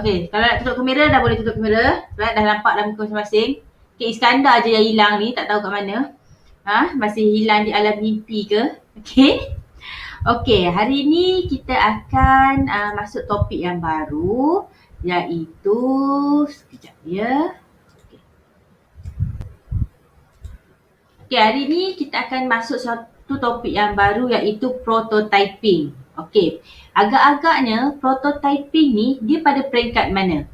Okay, kalau nak tutup kamera dah boleh tutup kamera. Right, dah nampak dah muka masing-masing. Okay, Iskandar je yang hilang ni, tak tahu kat mana. Masih hilang di alam mimpi ke? Okay. Okay, hari ni kita akan masuk topik yang baru, iaitu, sekejap ya. Okay, hari ni kita akan masuk satu topik yang baru, iaitu prototyping. Okay, agak-agaknya prototyping ni dia pada peringkat mana?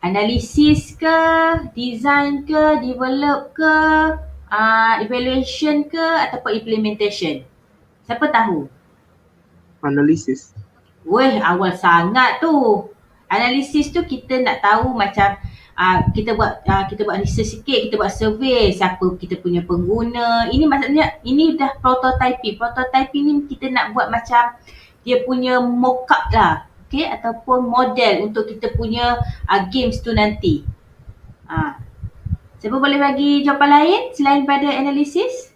Analisis ke, design ke, develop ke, evaluation ke, ataupun implementation? Siapa tahu? Analisis. Weh, awal sangat tu. Analisis tu kita nak tahu macam kita buat research sikit, kita buat survey siapa kita punya pengguna. Ini maksudnya ini dah prototyping. Prototyping ni kita nak buat macam dia punya mock-up lah. Okay, ataupun model untuk kita punya games tu nanti. Siapa boleh bagi jawapan lain selain pada analisis?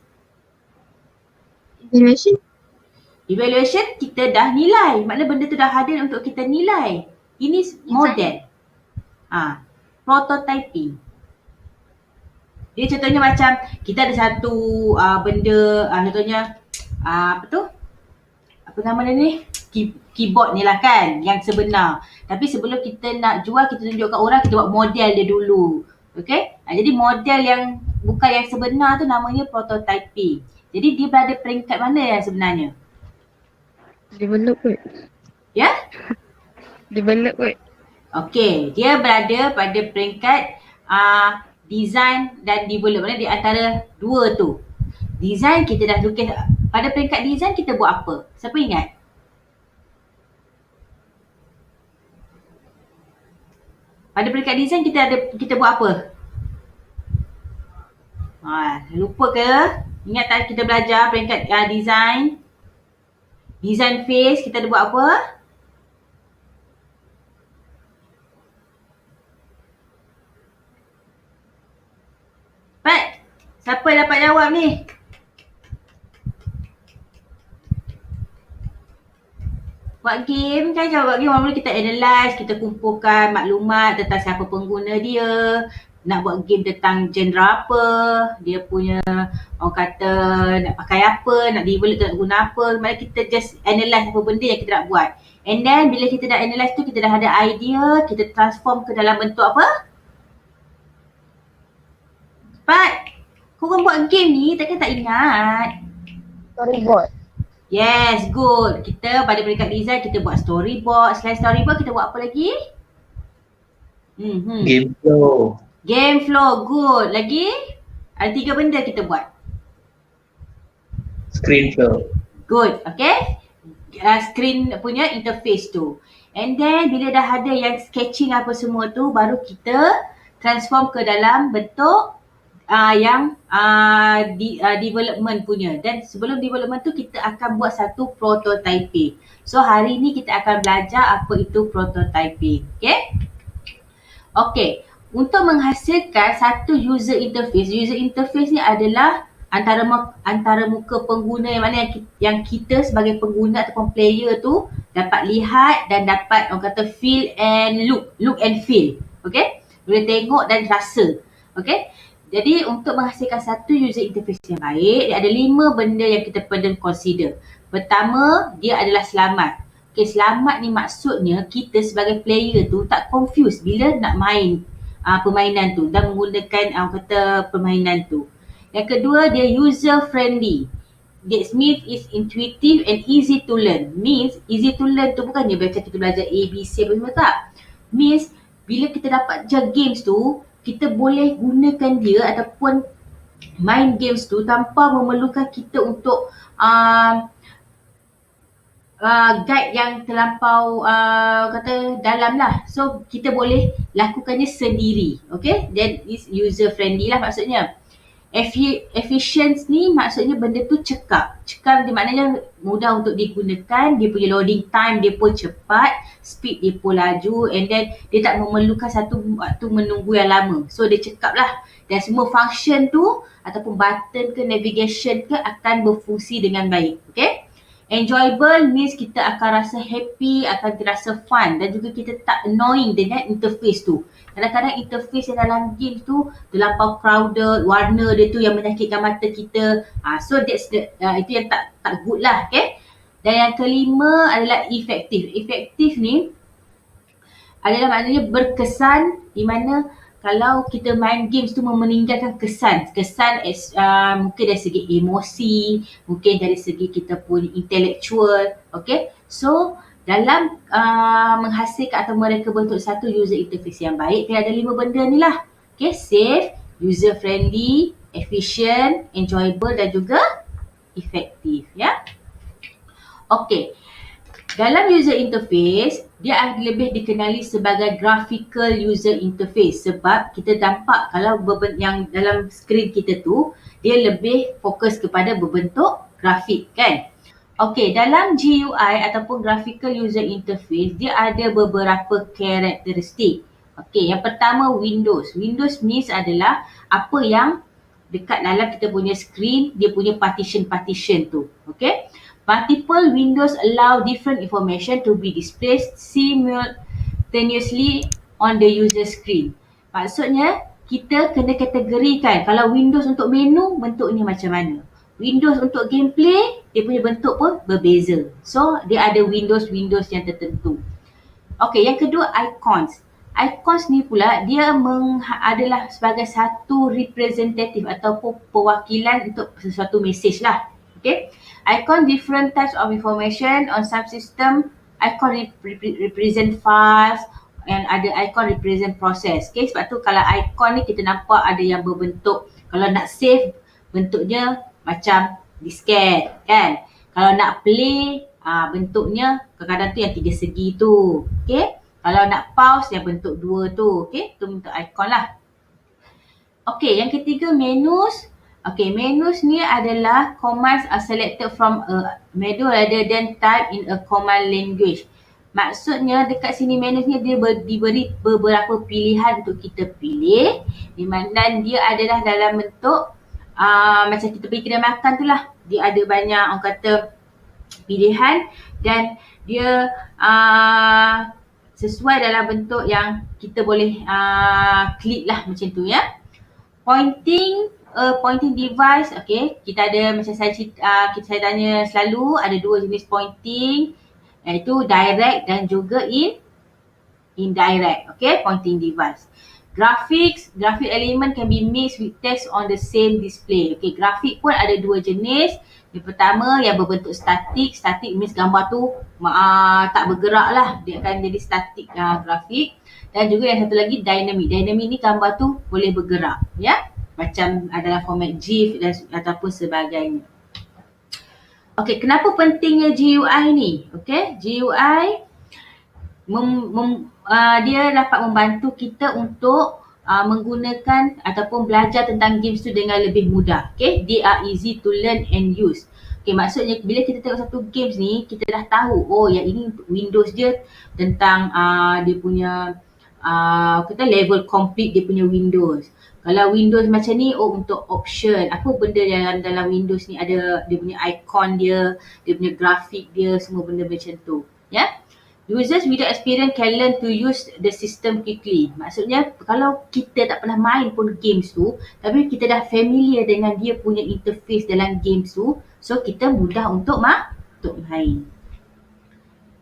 Evaluation kita dah nilai. Maknanya benda tu dah hadir untuk kita nilai. Ini model. Prototyping. Dia contohnya macam kita ada satu benda, contohnya apa tu? Apa nama dia ni? Keyboard ni lah kan, yang sebenar. Tapi sebelum kita nak jual, kita tunjuk kat orang, kita buat model dia dulu. Okay? Jadi model yang bukan yang sebenar tu namanya prototyping. Jadi dia berada peringkat mana yang sebenarnya? Develop kot. Ya? Develop kot. Okay, dia berada pada peringkat design dan develop. Maksudnya di antara dua tu. Design kita dah lukis. Pada peringkat design kita buat apa? Siapa ingat? Pada peringkat design kita buat apa? Lupa ke? Ingat tak kita belajar peringkat design? Design phase kita ada buat apa? Pat, siapa dapat jawab ni? Buat game kan, buat game mula-mula kita analyse, kita kumpulkan maklumat tentang siapa pengguna dia, nak buat game tentang genre apa, dia punya orang kata nak pakai apa, nak develop nak guna apa. Maksudnya kita just analyse apa benda yang kita nak buat. And then bila kita dah analyse tu, kita dah ada idea, kita transform ke dalam bentuk apa? Pat, korang buat game ni takkan tak ingat? Storyboard. Yes, good. Kita pada peringkat design kita buat storyboard. Selain storyboard kita buat apa lagi? Game flow. Game flow, good. Lagi? Ada 3 benda kita buat. Screen flow. Good, okay. Screen punya interface tu. And then bila dah ada yang sketching apa semua tu, baru kita transform ke dalam bentuk yang development punya. Dan sebelum development tu kita akan buat satu prototyping. So hari ni kita akan belajar apa itu prototyping. Okay? Okay. Untuk menghasilkan satu user interface. User interface ni adalah antara muka pengguna yang mana yang kita sebagai pengguna ataupun player tu dapat lihat dan dapat orang kata feel and look and feel. Okay? Boleh tengok dan rasa. Okay? Jadi untuk menghasilkan satu user interface yang baik, dia ada 5 benda yang kita perlu consider. Pertama, dia adalah selamat. Okay, selamat ni maksudnya kita sebagai player tu tak confuse bila nak main permainan tu dan menggunakan kata permainan tu. Yang kedua, dia user friendly. That means is intuitive and easy to learn. Means easy to learn tu bukannya macam kita belajar A, B, C apa semua tak. Means bila kita dapat je games tu, kita boleh gunakan dia ataupun main games tu tanpa memerlukan kita untuk guide yang terlampau kata dalam lah. So kita boleh lakukannya sendiri. Okay, that is user friendly lah maksudnya. Efficient ni maksudnya benda tu cekap. Cekap dia maknanya mudah untuk digunakan, dia punya loading time dia pun cepat, speed dia pun laju, and then dia tak memerlukan satu waktu menunggu yang lama. So dia cekap lah. Dan semua function tu ataupun button ke navigation ke akan berfungsi dengan baik. Okay. Enjoyable means kita akan rasa happy, akan terasa fun dan juga kita tak annoying dengan interface tu. Kadang-kadang interface yang dalam game tu terlampau crowded, warna dia tu yang menyakitkan mata kita. So that's the, itu yang tak good lah, okay. Dan yang kelima adalah effective. Effective ni adalah maknanya berkesan, di mana kalau kita main games tu meninggalkan kesan mungkin dari segi emosi, mungkin dari segi kita punya intellectual, okay. So dalam menghasilkan atau mereka bentuk satu user interface yang baik, kena ada 5 benda ni lah, okay. Safe, user friendly, efficient, enjoyable dan juga effective, ya. Okay. Dalam user interface, dia lebih dikenali sebagai graphical user interface sebab kita nampak kalau yang dalam skrin kita tu, dia lebih fokus kepada berbentuk grafik, kan. Okey, dalam GUI ataupun graphical user interface, dia ada beberapa karakteristik. Okey, yang pertama Windows. Windows means adalah apa yang dekat dalam kita punya skrin, dia punya partition tu. Okey. Multiple windows allow different information to be displayed simultaneously on the user screen. Maksudnya, kita kena kategorikan kalau Windows untuk menu, bentuknya macam mana. Windows untuk gameplay, dia punya bentuk pun berbeza. So, dia ada Windows yang tertentu. Okey, yang kedua icons. Icons ni pula, dia adalah sebagai satu representative ataupun perwakilan untuk sesuatu mesej lah. Okay. Icon different types of information on some system. Icon represent files and ada icon represent process. Okay. Sebab tu kalau icon ni kita nampak ada yang berbentuk, kalau nak save bentuknya macam disket, kan. Kalau nak play bentuknya kadang-kadang tu yang 3 segi tu. Okay. Kalau nak pause yang bentuk 2 tu. Okay. Tu bentuk icon lah. Okay. Yang ketiga menus. Okay, menus ni adalah commands are selected from a menu rather than type in a command language. Maksudnya dekat sini menus ni dia diberi beberapa pilihan untuk kita pilih, dan dia adalah dalam bentuk macam kita pergi kedai makan tu lah. Dia ada banyak orang kata pilihan dan dia sesuai dalam bentuk yang kita boleh klik lah macam tu, ya. Pointing device, okay. Kita ada macam saya tanya selalu, ada 2 jenis pointing, iaitu direct dan juga indirect, okay. Pointing device. Graphic element can be mixed with text on the same display. Okay, grafik pun ada 2 jenis. Yang pertama yang berbentuk static. Static means gambar tu tak bergerak lah, dia akan jadi static grafik. Dan juga yang satu lagi dynamic. Dynamic ni gambar tu boleh bergerak, ya. Macam adalah format GIF ataupun sebagainya. Okey, kenapa pentingnya GUI ni? Okey, GUI dia dapat membantu kita untuk menggunakan ataupun belajar tentang games tu dengan lebih mudah. Okey, they are easy to learn and use. Okey, maksudnya bila kita tengok satu games ni, kita dah tahu, oh yang ini Windows dia tentang dia punya kita level complete dia punya Windows. Kalau Windows macam ni, oh untuk option, apa benda yang dalam Windows ni ada, dia punya icon dia punya grafik dia, semua benda macam tu, ya. Users without experience can learn to use the system quickly. Maksudnya kalau kita tak pernah main pun games tu, tapi kita dah familiar dengan dia punya interface dalam games tu, so kita mudah untuk main.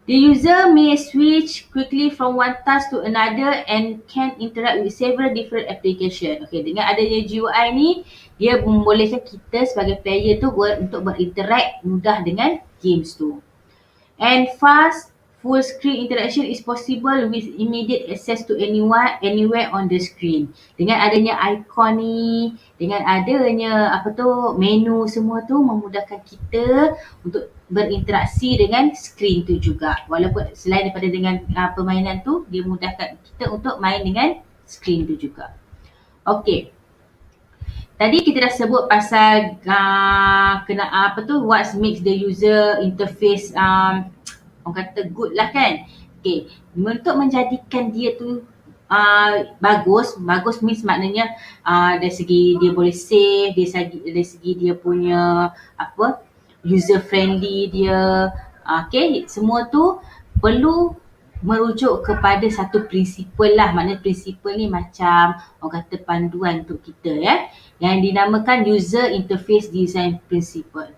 The user may switch quickly from one task to another and can interact with several different applications. Okay, dengan adanya GUI ni, dia membolehkan kita sebagai player tu untuk berinteract mudah dengan games tu. And fast full screen interaction is possible with immediate access to anyone, anywhere on the screen. Dengan adanya icon ni, dengan adanya menu semua tu memudahkan kita untuk berinteraksi dengan screen tu juga. Walaupun selain daripada dengan permainan tu, dia mudahkan kita untuk main dengan screen tu juga. Okey. Tadi kita dah sebut pasal what makes the user interface orang kata good lah, kan. Okay, untuk menjadikan dia tu bagus means maknanya dari segi dia boleh save, dari segi dia punya user friendly dia. Okay, semua tu perlu merujuk kepada satu prinsipal lah. Maknanya prinsipal ni macam orang kata panduan untuk kita yang dinamakan user interface design principle.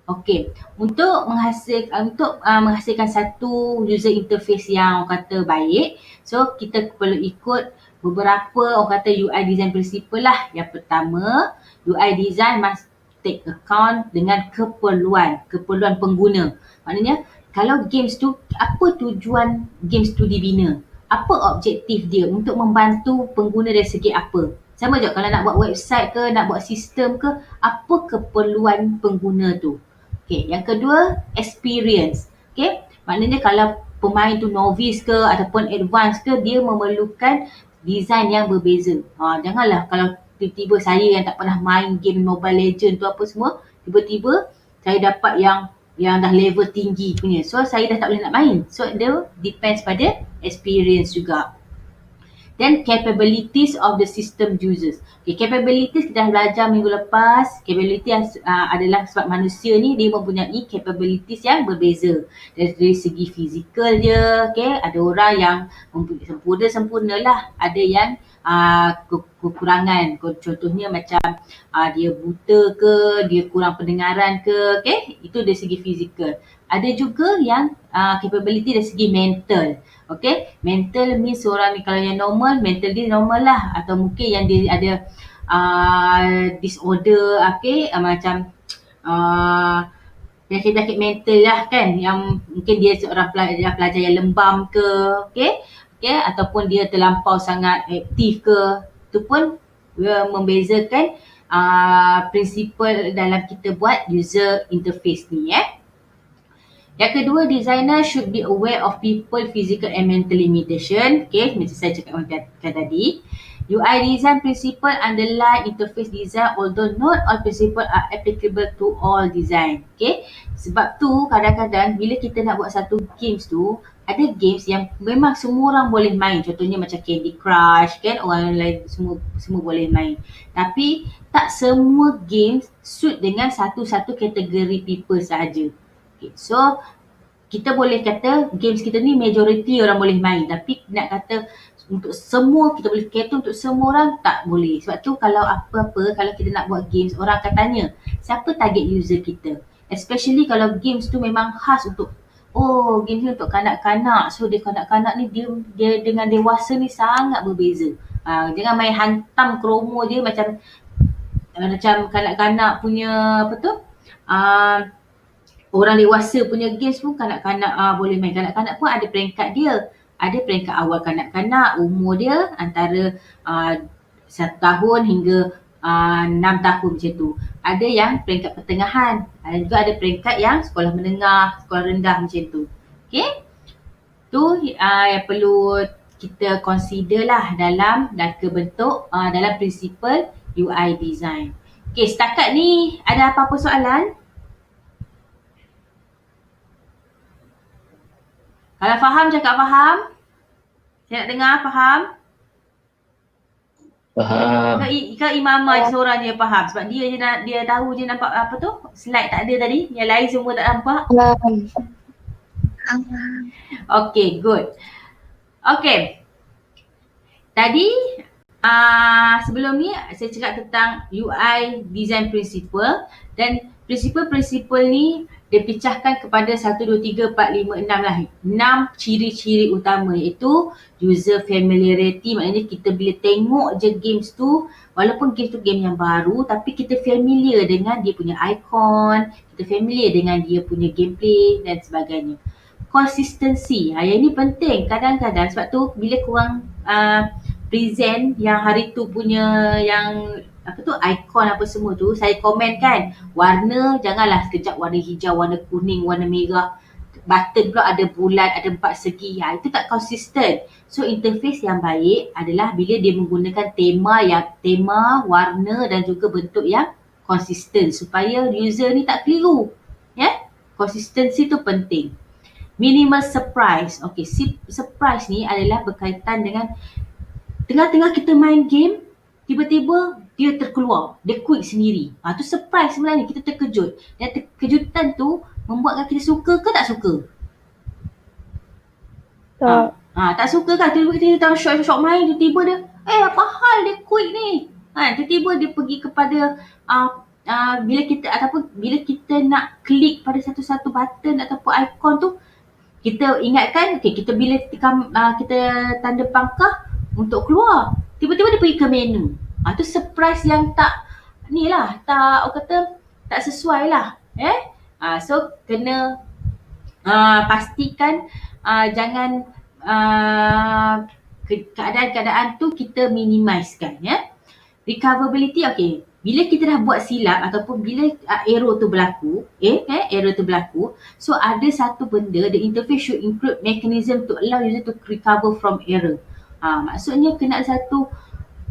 Okey, untuk menghasilkan satu user interface yang orang kata baik, so kita perlu ikut beberapa orang kata UI design principle lah. Yang pertama, UI design must take account dengan keperluan pengguna. Maknanya kalau games tu, apa tujuan games tu dibina? Apa objektif dia untuk membantu pengguna dari segi apa? Sama je kalau nak buat website ke, nak buat sistem ke, apa keperluan pengguna tu? Okay, yang kedua, experience. Okay, maknanya kalau pemain tu novice ke ataupun advance ke, dia memerlukan design yang berbeza. Janganlah kalau tiba-tiba saya yang tak pernah main game Mobile Legend tu apa semua, tiba-tiba saya dapat yang dah level tinggi punya. So saya dah tak boleh nak main. So dia depends pada experience juga. Then capabilities of the system users. Okay, capabilities kita dah belajar minggu lepas. Capability adalah sebab manusia ni dia mempunyai capabilities yang berbeza. Dari segi fizikal dia, okay, ada orang yang sempurna lah. Ada yang kekurangan. Contohnya macam dia buta ke, dia kurang pendengaran ke, okay, itu dari segi fizikal. Ada juga yang capability dari segi mental. Okay, mental means orang ni kalau yang normal, mental dia normal lah. Atau mungkin yang dia ada disorder, okay, macam penyakit mental lah kan. Yang mungkin dia seorang pelajar yang lembam ke, okay, ataupun dia terlampau sangat aktif ke. Itu pun membezakan prinsipal dalam kita buat user interface ni Yang kedua, designer should be aware of people physical and mental limitation. Okay, macam saya cakap tadi. UI design principle underlie interface design although not all principle are applicable to all design. Okay, sebab tu kadang-kadang bila kita nak buat satu games tu, ada games yang memang semua orang boleh main. Contohnya macam Candy Crush kan, orang lain semua boleh main. Tapi tak semua games suit dengan satu-satu kategori people sahaja. Okay, so kita boleh kata games kita ni majority orang boleh main, tapi nak kata untuk semua kita boleh kata untuk semua orang tak boleh. Sebab tu kalau apa-apa, kalau kita nak buat games, orang akan tanya siapa target user kita, especially kalau games tu memang khas untuk games ni untuk kanak-kanak. So dia kanak-kanak ni dia dengan dewasa ni sangat berbeza. Jangan main hantam kromo je macam kanak-kanak punya apa tu orang dewasa punya games pun kanak-kanak boleh main. Kanak-kanak pun ada peringkat dia. Ada peringkat awal kanak-kanak, umur dia antara 1 tahun hingga 6 tahun macam tu. Ada yang peringkat pertengahan. Ada juga ada peringkat yang sekolah menengah, sekolah rendah macam tu. Okay? Tu yang perlu kita consider lah dalam bentuk dalam prinsipal UI design. Okay, setakat ni ada apa-apa soalan? Kalau faham cakap faham. Saya nak dengar faham. Faham. Kau Imamah seorang je faham. Sebab dia je dia tahu je nampak apa tu. Slide tak ada tadi. Yang lain semua tak nampak. Okay, good. Okay. Tadi sebelum ni saya cakap tentang UI design principle. Dan prinsipal-prinsipal ni dipecahkan kepada 1, 2, 3, 4, 5, 6 lah. 6 ciri-ciri utama iaitu user familiarity. Maknanya kita bila tengok je games tu, walaupun games tu game yang baru, tapi kita familiar dengan dia punya icon, kita familiar dengan dia punya gameplay dan sebagainya. Consistency, yang ini penting kadang-kadang. Sebab tu bila korang present yang hari tu punya yang apa tu ikon apa semua tu, saya komen kan, warna janganlah sekejap warna hijau, warna kuning, warna merah, button pula ada bulat, ada 4 segi. Itu tak konsisten. So interface yang baik adalah bila dia menggunakan tema, warna dan juga bentuk yang konsisten supaya user ni tak keliru. Konsistensi tu penting. Minimal surprise. Okay, surprise ni adalah berkaitan dengan tengah-tengah kita main game, tiba-tiba dia terkeluar, dia quick sendiri. Tu surprise sebenarnya, kita terkejut. Dan kejutan tu membuatkan kita suka ke tak suka? Tak. Tak suka kan? Tiba-tiba kita tengah syok main, tiba-tiba dia, apa hal dia quick ni? Tiba-tiba dia pergi kepada bila kita nak klik pada satu-satu button ataupun ikon tu, kita ingatkan, kita bila kita tanda pangkah untuk keluar, tiba-tiba dia pergi ke menu. Tu surprise yang tak orang kata tak sesuai lah. So kena pastikan jangan keadaan-keadaan tu kita minimizekan, ya. Recoverability, bila kita dah buat silap ataupun bila error tu berlaku, so ada satu benda, the interface should include mechanism to allow user to recover from error. Maksudnya kena ada satu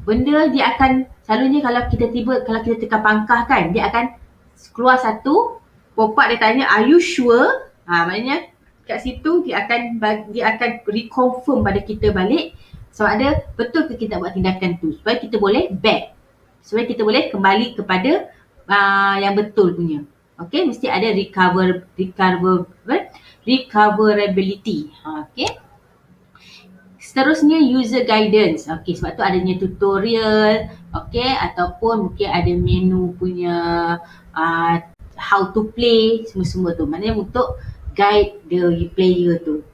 benda, dia akan selalunya kalau kita tekan pangkah kan, dia akan keluar satu pop-up, dia tanya are you sure? Maknanya kat situ dia akan reconfirm pada kita balik sama ada betul ke kita buat tindakan tu, supaya kita boleh back, supaya kita boleh kembali kepada yang betul punya. Mesti ada recoverability. Seterusnya user guidance. Sebab tu adanya tutorial, ataupun mungkin ada menu punya how to play, semua-semua tu. Maknanya untuk guide the player tu.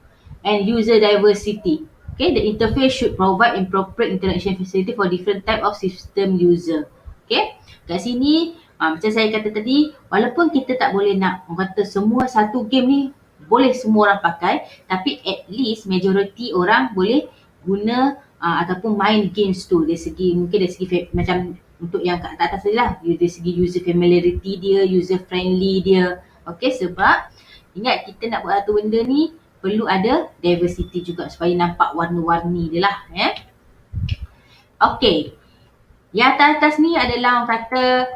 And user diversity. The interface should provide appropriate interaction facility for different type of system user. Kat sini macam saya kata tadi, walaupun kita tak boleh nak kata semua satu game ni boleh semua orang pakai, tapi at least majority orang boleh guna ataupun main games tu dari segi macam untuk yang kat atas tadi lah, dari segi user familiarity dia, user friendly dia. Sebab ingat kita nak buat satu benda ni perlu ada diversity juga supaya nampak warna-warni dia lah. Yang atas ni adalah orang kata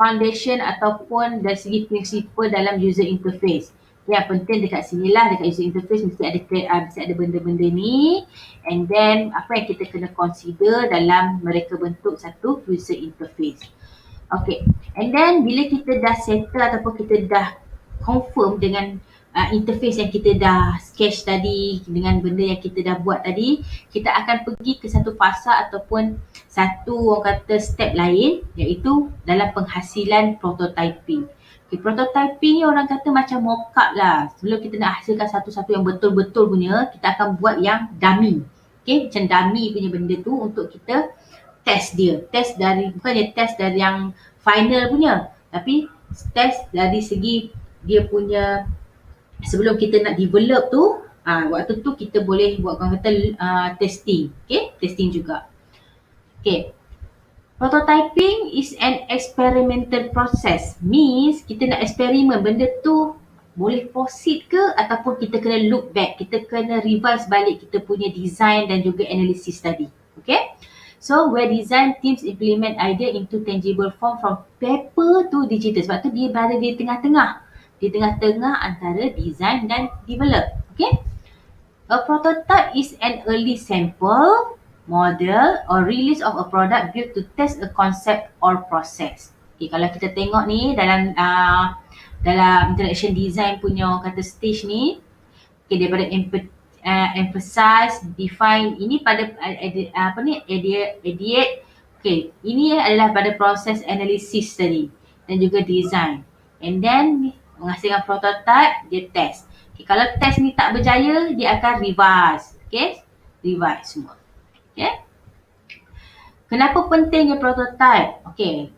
foundation ataupun dari segi prinsipal dalam user interface. Yang penting dekat sini lah, dekat user interface mesti ada benda-benda ni, and then apa yang kita kena consider dalam mereka bentuk satu user interface. And then bila kita dah settle ataupun kita dah confirm dengan interface yang kita dah sketch tadi, dengan benda yang kita dah buat tadi, kita akan pergi ke satu fasa ataupun satu orang kata step lain, iaitu dalam penghasilan prototyping. Prototyping ni orang kata macam mock-up lah. Sebelum kita nak hasilkan satu-satu yang betul-betul punya, kita akan buat yang dummy. Macam dummy punya benda tu untuk kita test dia. Bukannya test dari yang final punya, tapi test dari segi dia punya sebelum kita nak develop tu, waktu tu kita boleh buat orang kata testing. Testing juga. Prototyping is an experimental process. Means kita nak eksperimen benda tu boleh proceed ke ataupun kita kena look back, kita kena revise balik kita punya design dan juga analisis tadi. So where design teams implement idea into tangible form from paper to digital. Sebab tu dia berada di tengah-tengah antara design dan develop. A prototype is an early sample, model or release of a product built to test a concept or process. Kalau kita tengok ni dalam interaction design punya kata stage ni, daripada emphasize, define, ini pada ideate. Ini adalah pada proses analysis tadi dan juga design. And then menghasilkan prototype, dia test. Kalau test ni tak berjaya, dia akan revise. Revise semua. Kenapa pentingnya prototype?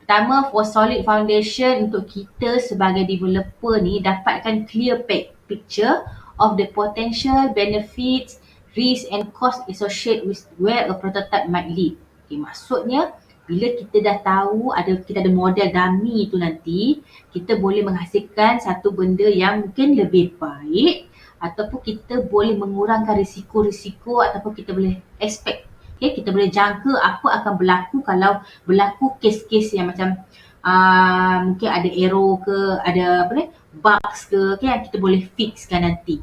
Pertama, for solid foundation untuk kita sebagai developer ni dapatkan clear picture of the potential benefits, risk and cost associated with where a prototype might lead. Maksudnya bila kita dah tahu kita ada model dummy tu nanti, kita boleh menghasilkan satu benda yang mungkin lebih baik, ataupun kita boleh mengurangkan risiko-risiko, ataupun kita boleh expect, kita boleh jangka apa akan berlaku kalau berlaku kes-kes yang macam mungkin ada error ke, ada bugs ke, yang kita boleh fixkan nanti.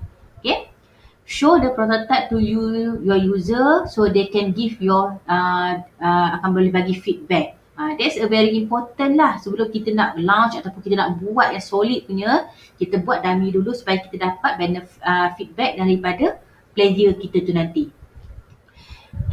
show the prototype to your user so they can give your akan boleh bagi feedback. That's a very important lah. Sebelum kita nak launch ataupun kita nak buat yang solid punya, kita buat dummy dulu supaya kita dapat feedback daripada player kita tu nanti.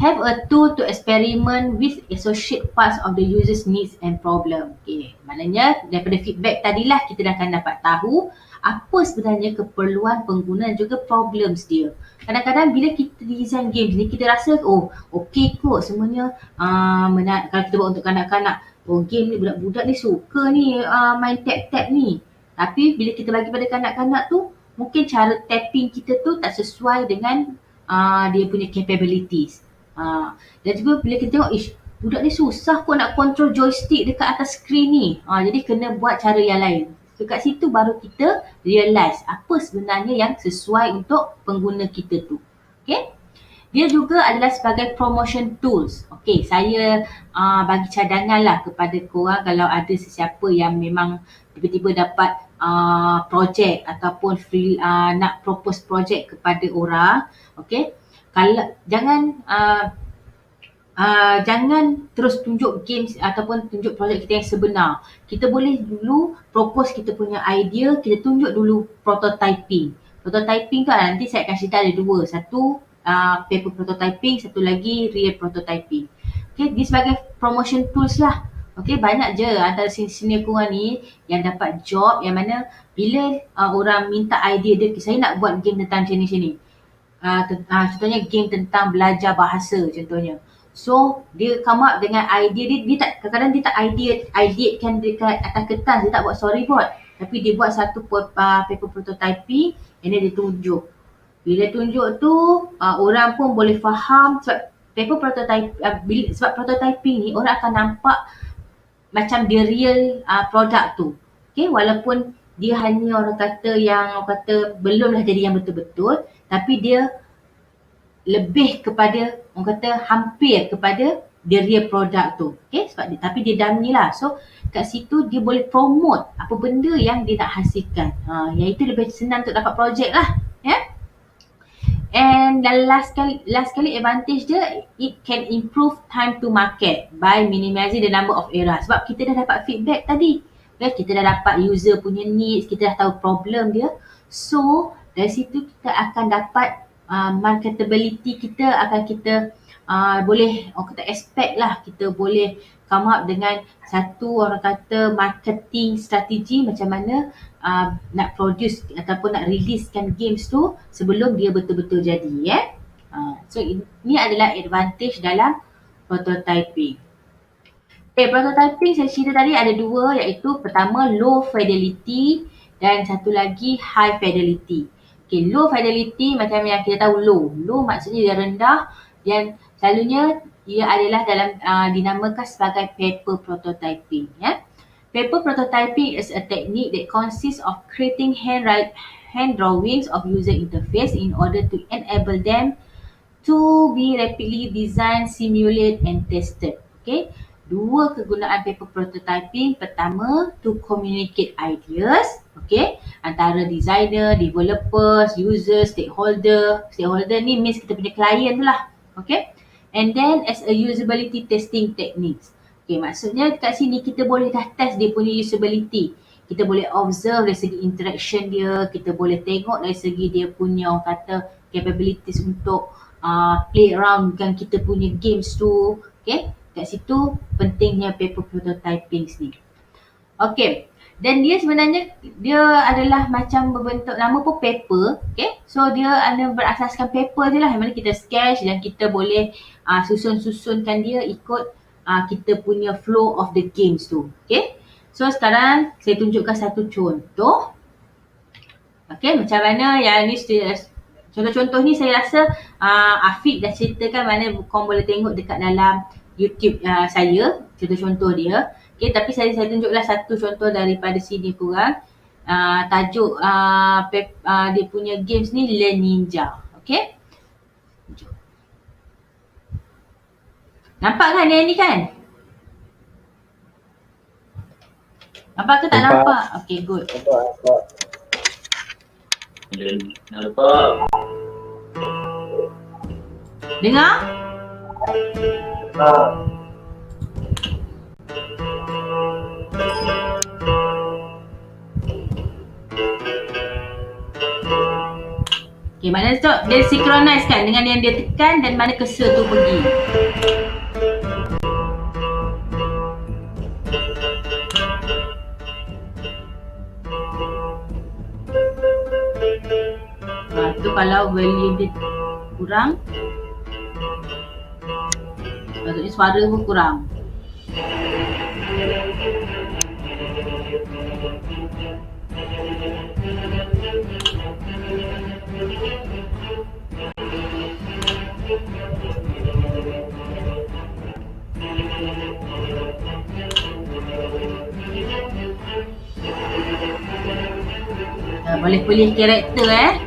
Have a tool to experiment with associate parts of the user's needs and problem. Okay, maknanya daripada feedback tadilah kita dah akan dapat tahu apa sebenarnya keperluan pengguna dan juga problems dia. Kadang-kadang bila kita design games ni, kita rasa okey kot semuanya kalau kita buat untuk kanak-kanak, game ni budak-budak ni suka ni main tap-tap ni. Tapi bila kita bagi pada kanak-kanak tu, mungkin cara tapping kita tu tak sesuai dengan dia punya capabilities. Dan juga bila kita tengok, budak ni susah kot nak control joystick dekat atas skrin ni. Jadi kena buat cara yang lain. Dekat situ baru kita realise apa sebenarnya yang sesuai untuk pengguna kita tu. Okay? Dia juga adalah sebagai promotion tools. Okay, saya bagi cadangan lah kepada korang kalau ada sesiapa yang memang tiba-tiba dapat projek ataupun nak propose projek kepada orang. Okay, kalau jangan terus tunjuk games ataupun tunjuk projek kita yang sebenar. Kita boleh dulu propose kita punya idea, kita tunjuk dulu prototyping. Prototyping tu nanti saya akan cerita ada dua. Satu paper prototyping, satu lagi real prototyping. Okay, dia sebagai promotion tools lah. Okay, banyak je antara senior korang ni yang dapat job yang mana bila orang minta idea dia, saya nak buat game tentang macam ni. Contohnya game tentang belajar bahasa contohnya. So dia come up dengan idea dia tak, kadang-kadang dia tak ideatekan dekat atas kertas, dia tak buat storyboard, tapi dia buat satu paper prototyping and then dia tunjuk. Bila tunjuk tu orang pun boleh faham sebab paper sebab prototyping ni orang akan nampak macam dia real produk tu. Okay, walaupun dia hanya orang kata belumlah jadi yang betul-betul, tapi dia lebih kepada orang kata hampir kepada the real product tu. Okay, tapi dia dummy lah. So kat situ dia boleh promote apa benda yang dia nak hasilkan. Iaitu lebih senang untuk dapat projek lah. Yeah? And the last kali advantage dia, it can improve time to market by minimizing the number of errors. Sebab kita dah dapat feedback tadi. Okay, kita dah dapat user punya needs, kita dah tahu problem dia. So dari situ kita akan dapat marketability kita akan kita boleh orang kata expect lah, kita boleh come up dengan satu orang kata marketing strategi macam mana nak produce ataupun nak releasekan games tu sebelum dia betul-betul jadi. So ini adalah advantage dalam prototyping. Prototyping saya cerita tadi ada dua, iaitu pertama low fidelity dan satu lagi high fidelity. Okay, low fidelity macam yang kita tahu low maksudnya dia rendah dan selalunya ia adalah dalam dinamakan sebagai paper prototyping. Paper prototyping is a technique that consists of creating hand drawings of user interface in order to enable them to be rapidly designed, simulated and tested. Okay, dua kegunaan paper prototyping. Pertama, to communicate ideas, okay, antara designer, developers, users, stakeholder ni means kita punya klien tu lah, okay. And then as a usability testing techniques. Okay, maksudnya kat sini kita boleh dah test dia punya usability. Kita boleh observe dari segi interaction dia, kita boleh tengok dari segi dia punya orang kata capabilities untuk play around dengan kita punya games tu. Okay, kat situ pentingnya paper prototyping ni. Okay, dan dia sebenarnya dia adalah macam berbentuk, nama pun paper. Okay, so dia ada berasaskan paper je lah, yang mana kita sketch dan kita boleh susun-susunkan dia ikut kita punya flow of the games tu. Okay, so sekarang saya tunjukkan satu contoh. Okay, macam mana yang ni contoh-contoh ni saya rasa Afiq dah ceritakan, mana korang boleh tengok dekat dalam YouTube saya, contoh-contoh dia. Okay, tapi saya tunjuklah satu contoh daripada sini korang. Tajuk dia punya games ni Learn Ninja. Okay, nampak kan yang ni kan? Nampak ke tak nampak? Okay, good. Nampak. Nampak. Dengar? Okay, mana tu dia synchronize kan dengan yang dia tekan dan mana cursor tu pergi. Tu kalau value dia kurang, maksudnya suara pun kurang. Boleh pilih karakter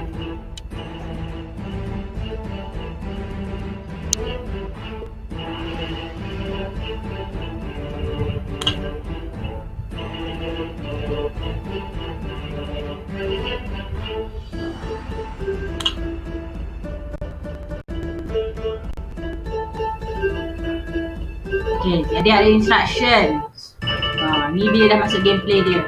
Okay, jadi ada instruction. Ni bila dah masuk gameplay dia.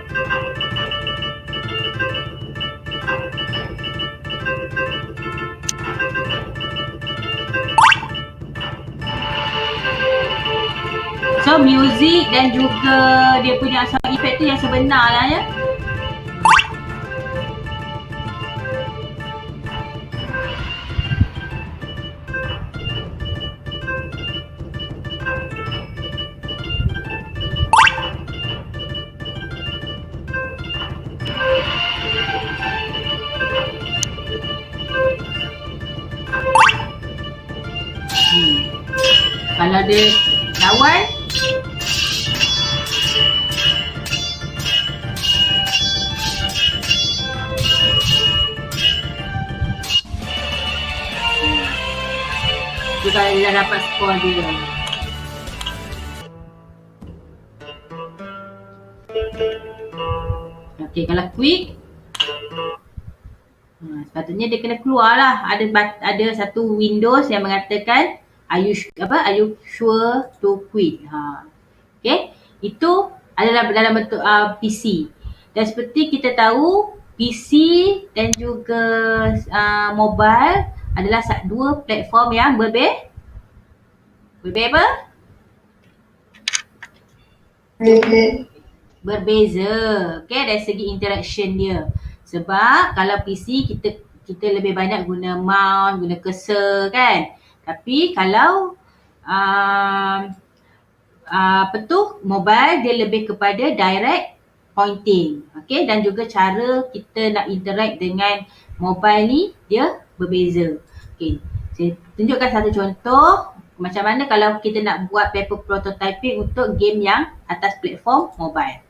So music dan juga dia punya sound effect tu yang sebenar lah ya. Kalau dia lawan, tu kalau dia dah dapat skor dia. Okay, kalau quick, sepatutnya dia kena keluar lah. Ada satu Windows yang mengatakan are you sure to quit. Okay, itu adalah dalam bentuk PC. Dan seperti kita tahu, PC dan juga mobile adalah dua platform yang berbeza. Okay, dari segi interaction dia. Sebab kalau PC kita lebih banyak guna mouse, guna cursor kan. Tapi kalau mobile dia lebih kepada direct pointing. Okay, dan juga cara kita nak interact dengan mobile ni dia berbeza. Okay, saya tunjukkan satu contoh macam mana kalau kita nak buat paper prototyping untuk game yang atas platform mobile.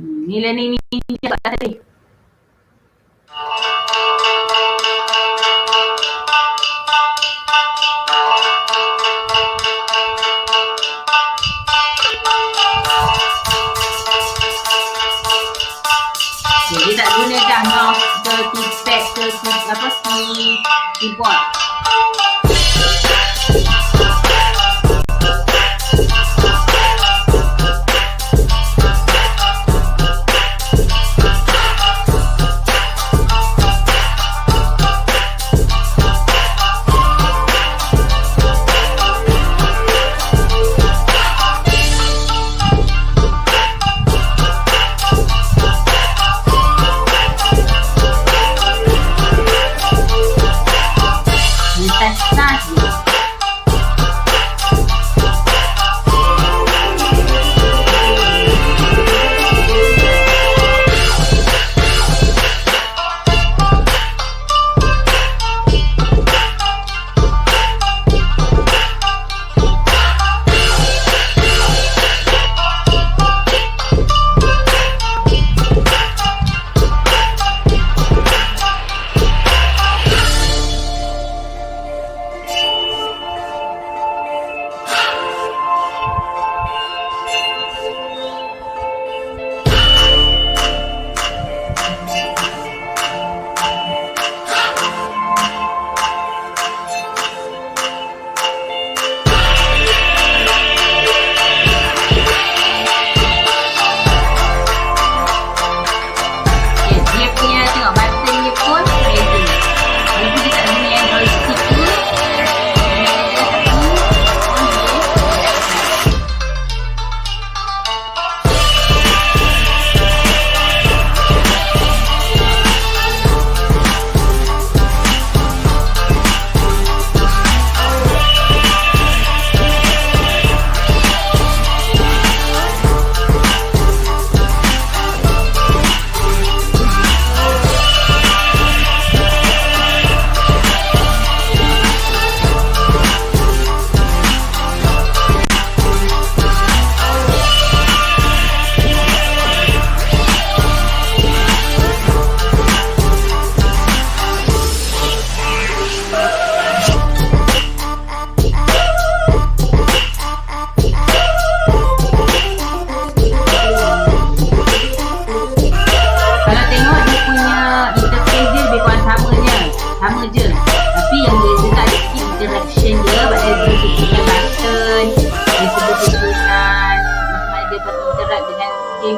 Ni learning ni cakap tadi. Dia tak guna dah mouse ke keypad ke keyboard.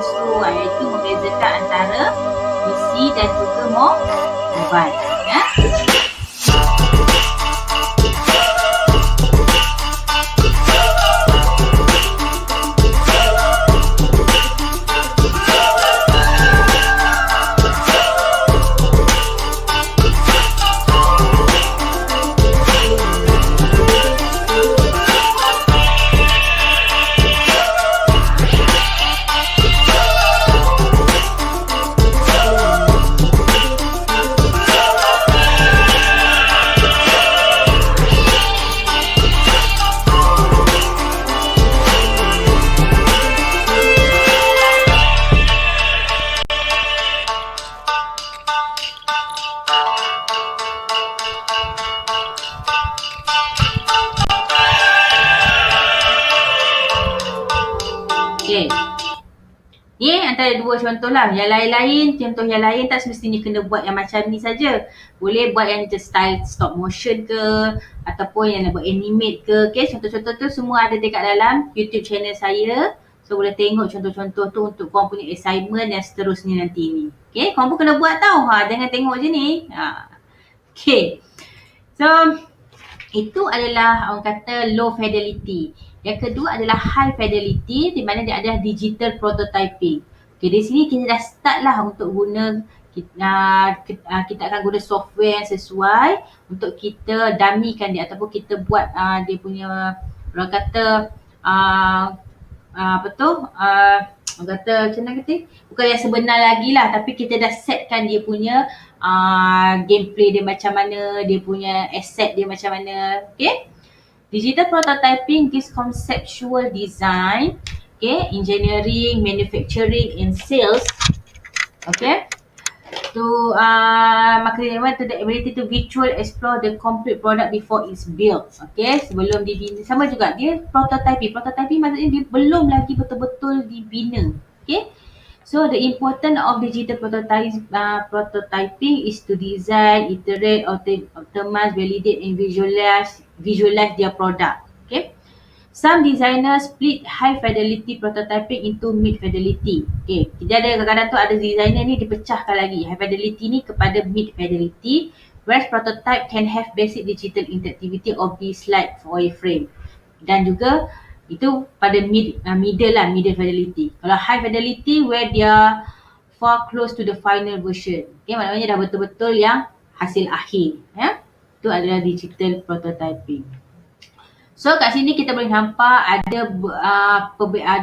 isu, iaitu membezakan antara PC dan juga mobile. Ya. Okey. Ni antara dua contoh lah. Yang lain-lain, contoh yang lain tak semestinya kena buat yang macam ni saja. Boleh buat yang just style stop motion ke, ataupun yang nak buat animate ke. Okay, contoh-contoh tu semua ada dekat dalam YouTube channel saya. So boleh tengok contoh-contoh tu untuk korang punya assignment yang seterusnya nanti ni. Okay, korang pun kena buat tau. Jangan tengok je ni. Okay. So, itu adalah orang kata low fidelity. Yang kedua adalah high fidelity, di mana dia adalah digital prototyping. Okay, di sini kita dah start lah untuk guna, kita akan guna software yang sesuai untuk kita dummykan dia ataupun kita buat dia punya, orang kata, apa tu, orang kata macam mana kata, bukan yang sebenar lagi lah, tapi kita dah setkan dia punya gameplay dia macam mana, dia punya asset dia macam mana. Okay. Digital prototyping gives conceptual design, okay, engineering, manufacturing and sales, okay, to to the ability to visual explore the complete product before it's built. Okay, sebelum dibina. Sama juga dia prototyping. Prototyping maksudnya dia belum lagi betul-betul dibina. Okay. So the importance of digital prototyping is to design, iterate, optimize, validate and visualize their product. Okay. Some designers split high fidelity prototyping into mid fidelity. Okay. Jadi ada kadang-kadang tu ada designer ni dipecahkan lagi. High fidelity ni kepada mid fidelity. Whereas prototype can have basic digital interactivity or be slide for a frame. Dan juga itu pada middle fidelity. Kalau high fidelity where they are far close to the final version. Okay, maknanya dah betul-betul yang hasil akhir. Ya. Itu adalah digital prototyping. So kat sini kita boleh nampak ada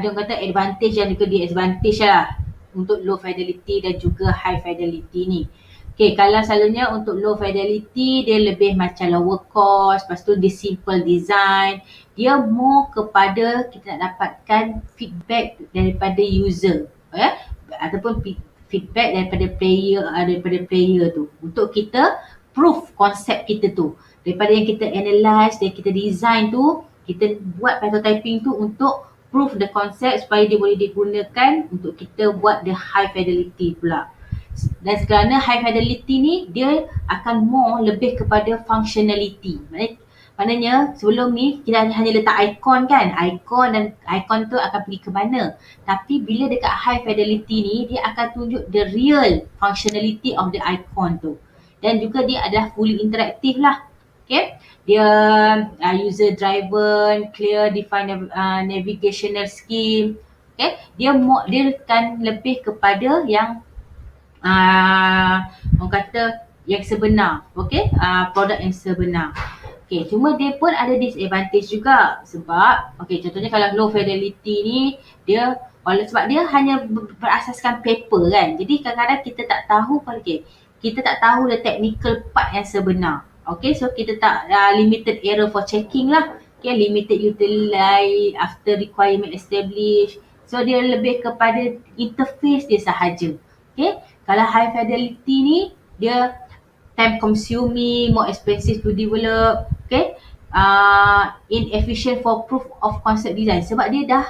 kata advantage dan juga disadvantage lah untuk low fidelity dan juga high fidelity ni. Okay, kalau selalunya untuk low fidelity dia lebih macam lower cost, lepas tu dia simple design, dia more kepada kita nak dapatkan feedback daripada user, ya, ataupun feedback daripada player tu untuk kita proof konsep kita tu. Daripada yang kita analyse dan kita design tu, kita buat prototyping tu untuk proof the concept supaya dia boleh digunakan untuk kita buat the high fidelity pula. Dan kerana high fidelity ni dia akan more lebih kepada functionality. Maknanya sebelum ni kita hanya letak icon kan, icon tu akan pergi ke mana. Tapi bila dekat high fidelity ni dia akan tunjuk the real functionality of the icon tu. Dan juga dia adalah fully interactive lah. Okay, dia user driven, clear defined navigational scheme. Okay, dia akan lebih kepada yang orang kata yang sebenar. Okay, produk yang sebenar. Okay, cuma dia pun ada disadvantage juga. Sebab contohnya kalau low fidelity ni dia sebab dia hanya berasaskan paper kan. Jadi kadang-kadang kita tak tahu kita tak tahu the technical part yang sebenar. Okay, so kita tak limited error for checking lah. Okay, limited utilize after requirement established. So dia lebih kepada interface dia sahaja. Okay, kalau high fidelity ni dia time consuming, more expensive to develop. Okay, inefficient for proof of concept design. Sebab dia dah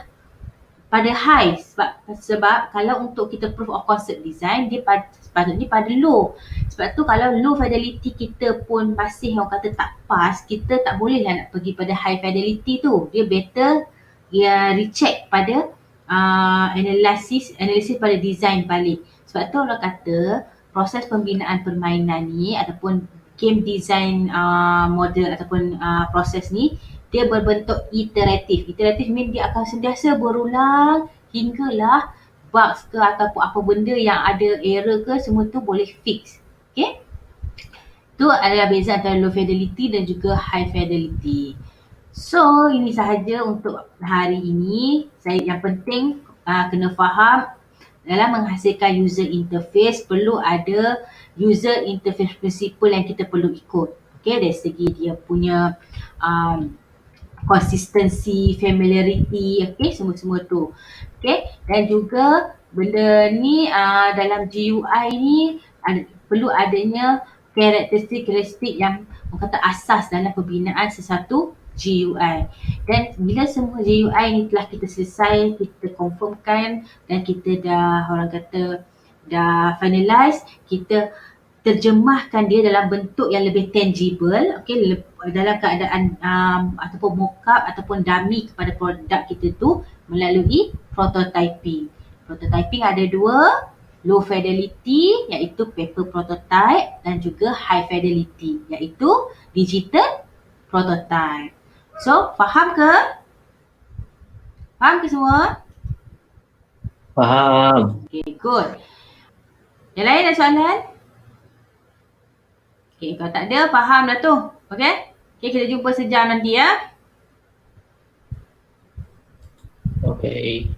pada high. Sebab kalau untuk kita proof of concept design dia sepatutnya pada low. Sebab tu kalau low fidelity kita pun masih orang kata tak pas, kita tak boleh lah nak pergi pada high fidelity tu. Dia better recheck pada analisis pada design balik. Sebab tu orang kata proses pembinaan permainan ni ataupun game design model ataupun proses ni dia berbentuk iteratif. Iteratif mean dia akan sentiasa berulang hinggalah bugs ke ataupun apa benda yang ada error ke semua tu boleh fix. Okay? Tu adalah beza antara low fidelity dan juga high fidelity. So, ini sahaja untuk hari ini. Yang penting kena faham dalam menghasilkan user interface perlu ada user interface principle yang kita perlu ikut. Okay, dari segi dia punya consistency, familiarity, okay, semua-semua tu. Okay, dan juga benda ni dalam GUI ni perlu adanya karakteristik yang orang kata asas dalam pembinaan sesuatu GUI. Dan bila semua GUI ni telah kita selesai, kita confirmkan dan kita dah orang kata dah finalize, kita terjemahkan dia dalam bentuk yang lebih tangible, okay, dalam keadaan ataupun mockup ataupun dummy kepada produk kita tu melalui prototyping. Prototyping ada dua, low fidelity iaitu paper prototype dan juga high fidelity iaitu digital prototype. So, faham ke? Faham ke semua? Faham. Okay, good. Yang lain ada soalan? Okay, kalau tak ada, faham dah tu. Okay? Okay, kita jumpa sejam nanti ya. Okay.